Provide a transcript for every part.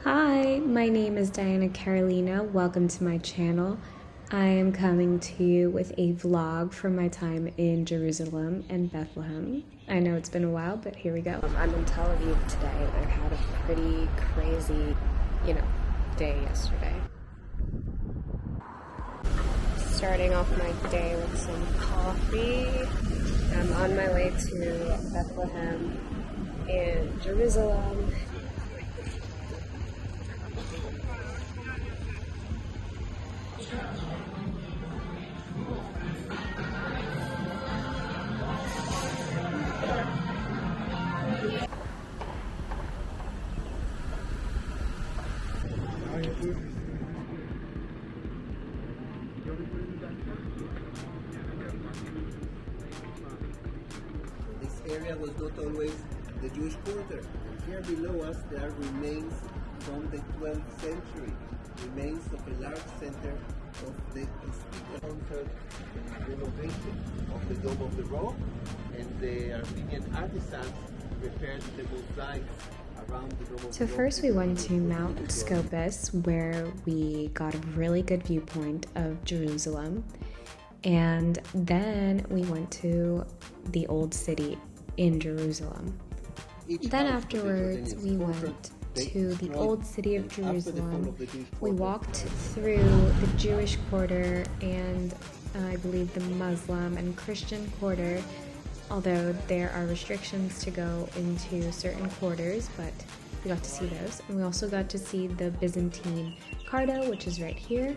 Hi, my name is Diana Carolina. Welcome to my channel. I am coming to you with a vlog from my time in Jerusalem and Bethlehem. I know it's been a while, but here we go. I'm in Tel Aviv today, and I've had a pretty crazy, day yesterday. Starting off my day with some coffee. I'm on my way to Bethlehem and Jerusalem. This area was not always the Jewish quarter. And here below us there are remains from the 12th century, remains of a large center of the conquered renovation of the Dome of the Rock, and the Armenian artisans prepared the mosaics around the Dome of the Rock. So first we went to Mount Scopus, where we got a really good viewpoint of Jerusalem. And then we went to the Old City in Jerusalem. Then afterwards we went to the Old City of Jerusalem. We walked through the Jewish quarter and I believe the Muslim and Christian quarter, although there are restrictions to go into certain quarters, but we got to see those. And we also got to see the Byzantine Cardo, which is right here.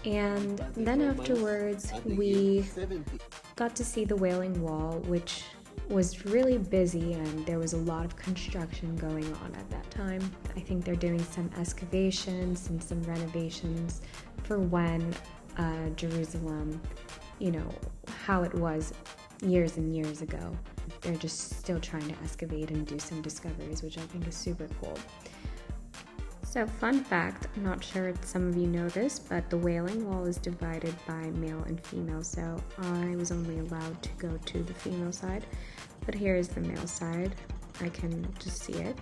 And then afterwards, we got to see the Wailing Wall, which was really busy and there was a lot of construction going on at that time. I think they're doing some excavations and some renovations for when Jerusalem, how it was years and years ago. They're just still trying to excavate and do some discoveries, which I think is super cool. So fun fact, I'm not sure if some of you know this, but the Wailing Wall is divided by male and female, so I was only allowed to go to the female side, but here is the male side. I can just see it,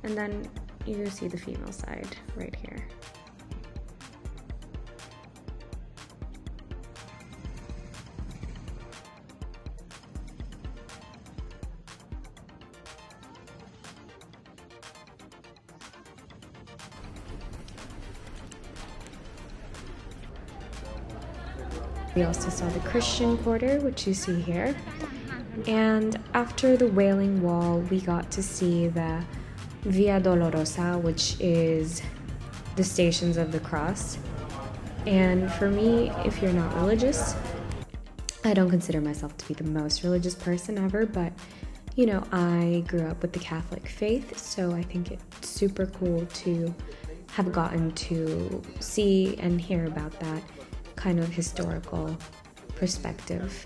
and then you see the female side right here. We also saw the Christian quarter, which you see here. And after the Wailing Wall, we got to see the Via Dolorosa, which is the Stations of the Cross. And for me, if you're not religious, I don't consider myself to be the most religious person ever, but I grew up with the Catholic faith, so I think it's super cool to have gotten to see and hear about that kind of historical perspective.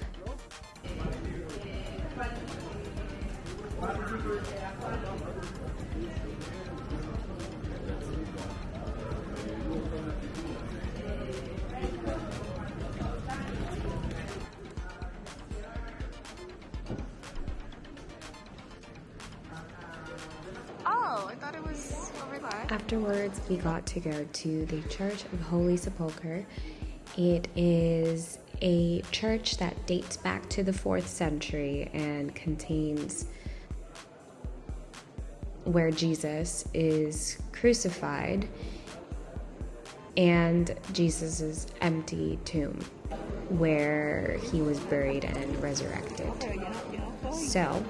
Oh, I thought it was over there. Afterwards, we got to go to the Church of Holy Sepulchre. It is a church that dates back to the 4th century and contains where Jesus is crucified and Jesus' empty tomb where he was buried and resurrected. So,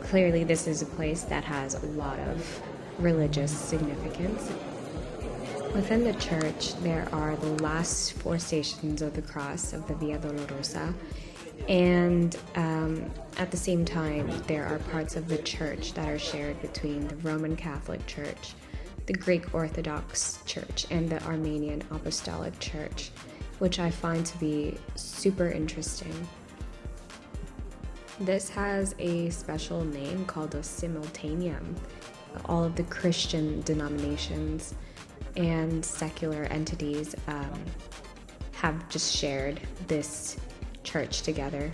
clearly this is a place that has a lot of religious significance. Within the church, there are the last 4 stations of the cross of the Via Dolorosa, and at the same time, there are parts of the church that are shared between the Roman Catholic Church, the Greek Orthodox Church, and the Armenian Apostolic Church, which I find to be super interesting. This has a special name called a simultaneum. All of the Christian denominations and secular entities have just shared this church together.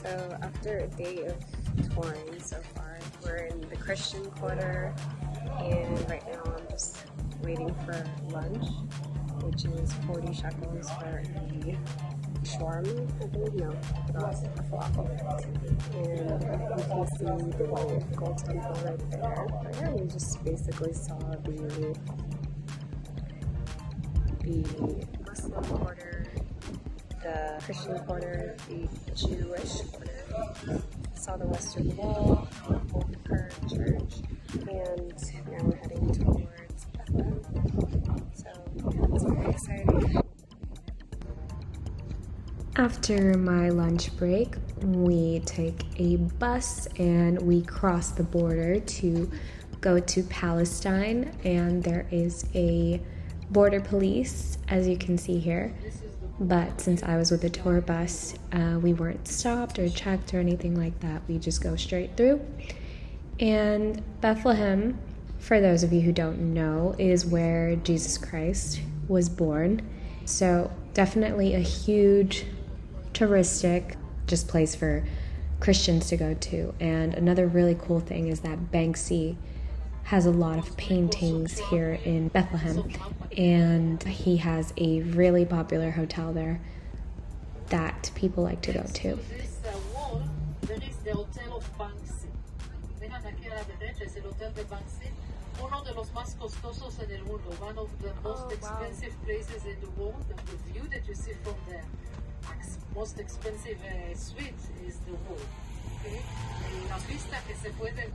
So after a day of touring so far, we're in the Christian quarter, and right now I'm just waiting for lunch, which is 40 shekels for a shawarma, I believe. No, that's a falafel. And you can see the gold temple right there. But yeah, we just basically saw the Muslim quarter, the Christian quarter, the Jewish quarter. Saw the Western Wall, her church, and now we're heading towards Bethlehem. So yeah, it's very exciting. After my lunch break, we take a bus and we cross the border to go to Palestine, and there is a border police, as you can see here. But since I was with the tour bus, we weren't stopped or checked or anything like that. We just go straight through. And Bethlehem, for those of you who don't know, is where Jesus Christ was born. So definitely a huge touristic just place for Christians to go to. And another really cool thing is that Banksy has a lot of paintings here in Bethlehem, and he has a really popular hotel there that people like to go to. This wall, there is the hotel of Banksy. Vean aquí a la derecha, es el hotel de Banksy, uno de los más costosos en el mundo, one of the most expensive places in the world, and the view that you see from the most expensive suite is the wall. Okay? La vista que se puede.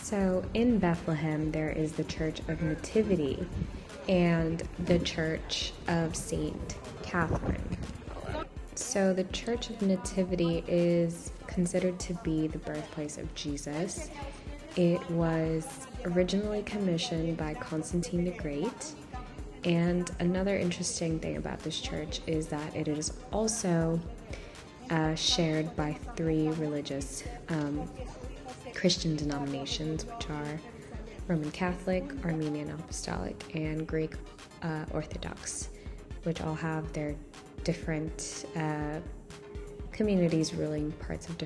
So in Bethlehem, there is the Church of Nativity and the Church of Saint Catherine. So the Church of Nativity is considered to be the birthplace of Jesus. It was originally commissioned by Constantine the Great. And another interesting thing about this church is that it is also shared by three religious Christian denominations, which are Roman Catholic, Armenian Apostolic, and Greek Orthodox, which all have their different communities ruling parts of the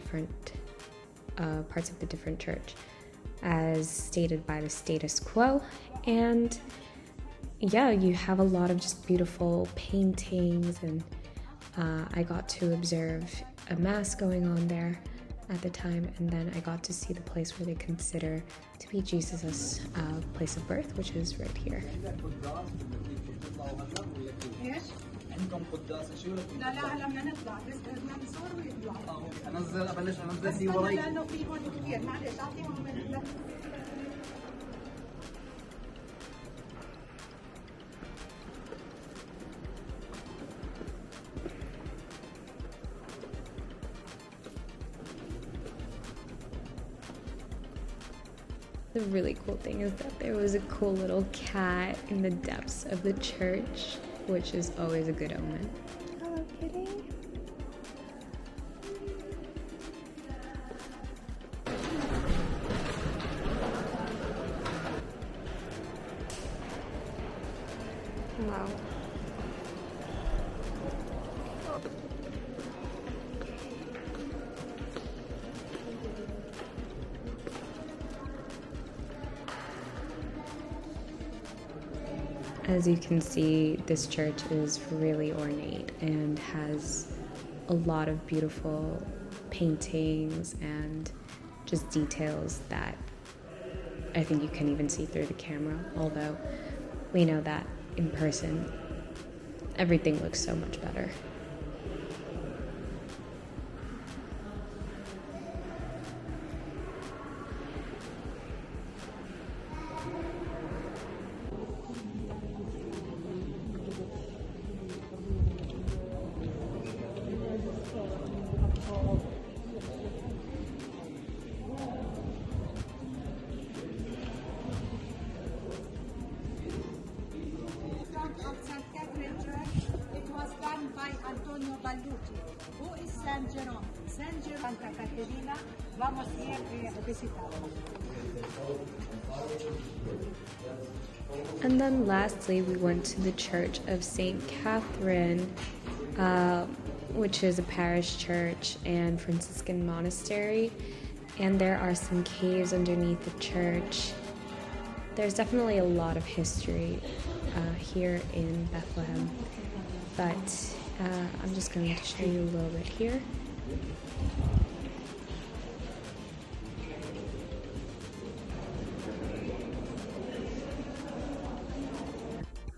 different church, as stated by the status quo. And yeah, you have a lot of just beautiful paintings, and I got to observe a mass going on there at the time, and then I got to see the place where they consider to be Jesus' place of birth, which is right here. The really cool thing is that there was a cool little cat in the depths of the church, which is always a good omen. Hello, kitty. Wow. As you can see, this church is really ornate and has a lot of beautiful paintings and just details that I think you can even see through the camera, although we know that in person everything looks so much better. San Jerome, Santa Caterina, vamos here a visitar. And then lastly, we went to the Church of St. Catherine, which is a parish church and Franciscan monastery. And there are some caves underneath the church. There's definitely a lot of history here in Bethlehem, but I'm just going to show you a little bit here.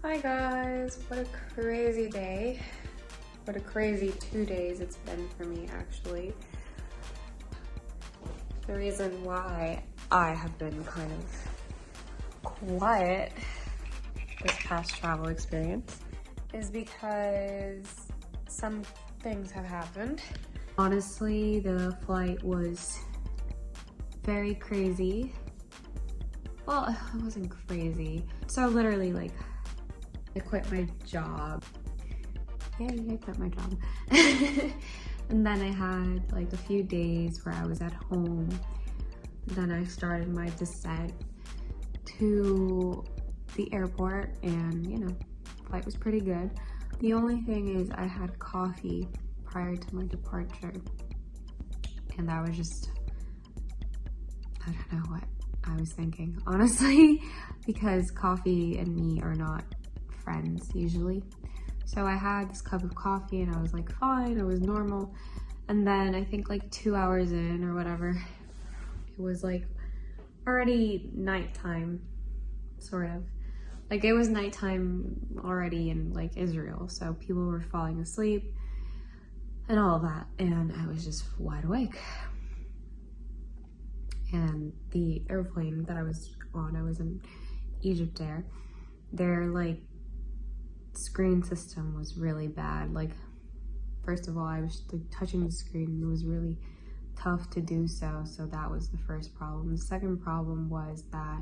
Hi guys, what a crazy day. What a crazy 2 days it's been for me actually. The reason why I have been kind of quiet this past travel experience is because some things have happened. Honestly, the flight was very crazy. Well, it wasn't crazy. So literally, like, I quit my job. Yay, I quit my job. And then I had like a few days where I was at home. Then I started my descent to the airport, and you know, flight was pretty good. The only thing is I had coffee prior to my departure, and that was just, I don't know what I was thinking, honestly, because coffee and me are not friends usually. So I had this cup of coffee and I was like, fine, it was normal. And then I think like 2 hours in or whatever, it was like already nighttime, sort of. Like it was nighttime already in like Israel. So people were falling asleep and all of that. And I was just wide awake. And the airplane that I was on, I was in Egypt Air, their like screen system was really bad. Like, first of all, I was like touching the screen and it was really tough to do so. So that was the first problem. The second problem was that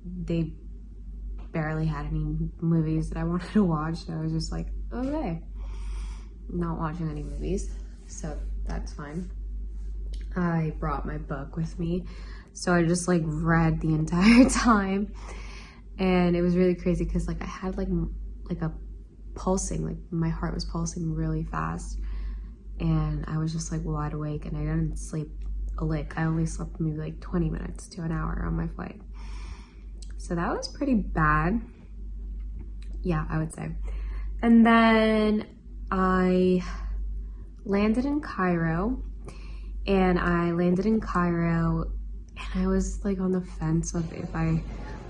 they barely had any movies that I wanted to watch. So I was just like, okay, I'm not watching any movies, so that's fine. I brought my book with me, so I just like read the entire time, and it was really crazy because like I had like a pulsing, like my heart was pulsing really fast, and I was just like wide awake, and I didn't sleep a lick. I only slept maybe like 20 minutes to an hour on my flight. So that was pretty bad. Yeah, I would say. And then I landed in Cairo, and I was like on the fence of if I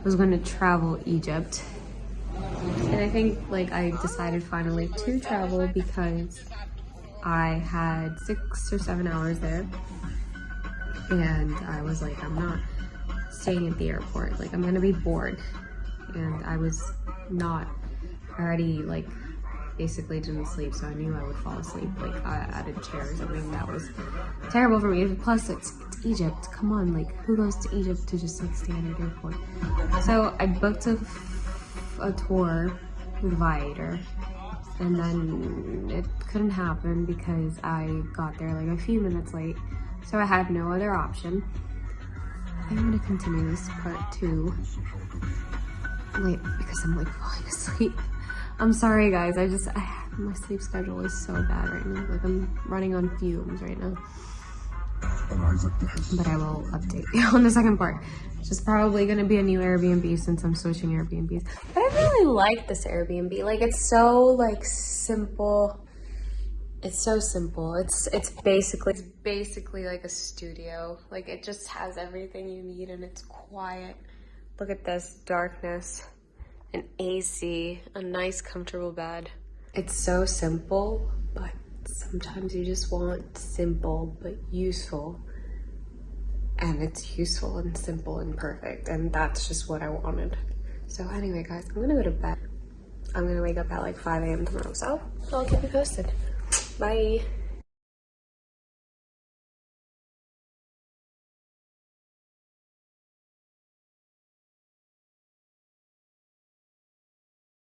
was going to travel Egypt. And I think like I decided finally to travel because I had 6 or 7 hours there, and I was like, I'm not staying at the airport, like I'm gonna be bored. And I was not, I already like basically didn't sleep, so I knew I would fall asleep like at a chair or something. That was terrible for me. Plus it's Egypt, come on, like who goes to Egypt to just like stay at an airport? So I booked a tour with Viator, and then it couldn't happen because I got there like a few minutes late, so I had no other option. I'm gonna continue this part 2 late because I'm like falling asleep. I'm sorry guys, my sleep schedule is so bad right now. Like I'm running on fumes right now. But I will update you on the second part. It's just probably gonna be a new Airbnb since I'm switching Airbnbs. But I really like this Airbnb. Like it's so like simple. It's so simple. It's basically like a studio. Like it just has everything you need and it's quiet. Look at this darkness, an AC, a nice comfortable bed. It's so simple, but sometimes you just want simple but useful. And it's useful and simple and perfect, and that's just what I wanted. So anyway guys, I'm gonna go to bed. I'm gonna wake up at like 5 a.m. tomorrow, so I'll keep you posted. Bye.